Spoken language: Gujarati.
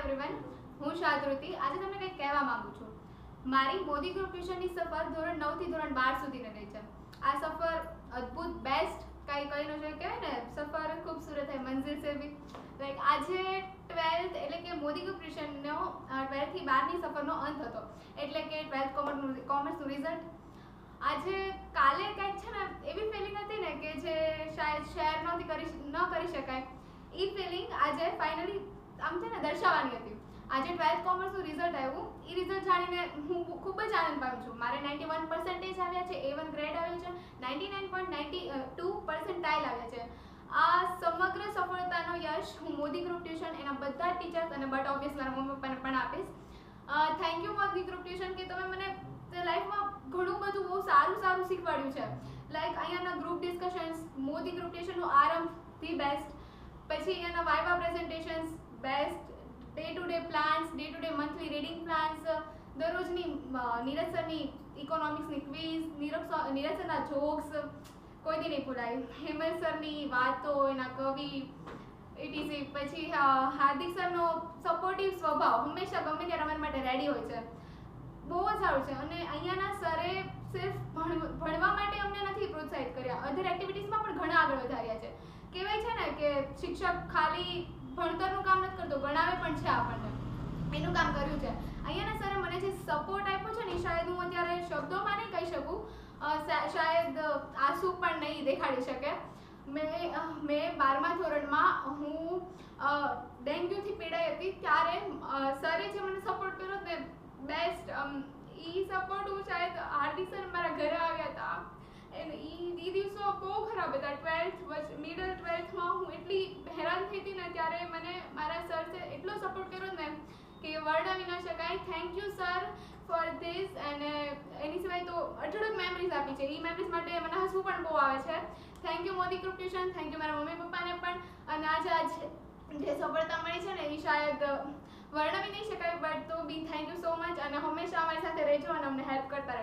એવરીવન, હું શાદ્રુતિ આજે તમને કંઈક કહેવા માંગુ છું. મારી મોદી ગ્રુપ ટ્યુશનની સફર ધોરણ 9 થી ધોરણ 12 સુધીની રહી છે. આ સફર અદ્ભુત બેસ્ટ કઈ નો છે કહેવાય ને, સફર ખૂબસૂરત હૈ મંઝિલ સે ભી. લાઈક આજે 12th એટલે કે મોદી ગ્રુપ ટ્યુશનનો 12th થી 12ની સફરનો અંત હતો. એટલે કે 12th કોમર્સનું રિઝલ્ટ આજે કાલે કંઈક છે ને એવી ફિલિંગ હતી ને કે જે શાયદ શેર ન કરી શકાય. એ ફિલિંગ આજે ફાઇનલી આમ છે ને દર્શાવવાની હતી. આજે 12th કોમર્સનું રિઝલ્ટ આવ્યું. એ રિઝલ્ટ જાણીને હું ખૂબ જ આનંદ પામી છું. મારે 91% આવ્યા છે, A1 ગ્રેડ આવ્યું છે, 99.92 પર્સન્ટાઇલ આવ્યા છે. આ સમગ્ર સફળતાનો યશ હું મોદી ગ્રુપ ટ્યુશન, એના બધા ટીચર્સ અને બટ ઓબ્વિયસ મારા મમ્મી પપ્પાને પણ આપીશ. Thank you Modi group tuition કે તમે મને લાઈફમાં ઘણું બધું બહુ સારું શીખવાડ્યું છે. લાઈક અહીંયાના ગ્રુપ ડિસ્કશન્સ, મોદી ગ્રુપ ટ્યુશનનો આરંભ ધી બેસ્ટ, પછી અહીંયાના viva presentations best, day to day plans, day to day monthly reading plans, દરરોજની નીરજ સરની ઇકોનોમિક્સની ક્વિઝ, નીરજ સરના જોક્સ કોઈ દી નહીં ભૂલાય, હેમલ સરની વાતો, એના કવિ ઇટીસી, પછી હાર્દિક સરનો સપોર્ટિવ સ્વભાવ, હંમેશા ગમે ત્યારે અમારા માટે રેડી હોય છે. બહુ જ સારું છે. અને અહીંયાના સરે સિર્ફ ભણવા માટે અમને નથી પ્રોત્સાહિત કર્યા, અધર એક્ટિવિટીઝમાં પણ ઘણા આગળ વધાર્યા છે. કહેવાય છે ને કે શિક્ષક ખાલી ભણતરનું કામ નથી કરતો, ભણાવે પણ છે આપણને, એનું કામ કર્યું છે. અહીંયાના સરે મને જે સપોર્ટ આપ્યો છે ને, શાયદ હું અત્યારે શબ્દોમાં નહીં કહી શકું, શાયદ આંસુ પણ નહીં દેખાડી શકે. મેં 12મા ધોરણમાં હું ડેન્ગ્યુથી પીડાઈ હતી, ત્યારે સરે જે મને સપોર્ટ કર્યો તે બેસ્ટ. એ સપોર્ટ હું શાયદ હાર્દિક સર મારા ઘરે આવ્યા હતા, અને એ દિવસો બહુ ખરાબ હતા. મિડલ 12થમાં હું એટલી હેરાન થઈ હતી ને, ત્યારે મને મારા સર એટલો સપોર્ટ કર્યો ને કે વર્ણવી ન શકાય. Thank you sir for this. અને એની સિવાય તો અઢળક મેમરીઝ આપી છે. એ મેમરીઝ માટે મને હસવું પણ બહુ આવે છે. Thank you Modi group tuition, thank you મારા મમ્મી પપ્પાને પણ. અને આજે જે સફળતા મળી છે ને, એ શાયદ વર્ણવી નહીં શકાય, બટ તો બી થેન્ક યુ સો મચ. અને હંમેશા અમારી સાથે રહેજો અને અમને હેલ્પ કરતા રહેજો.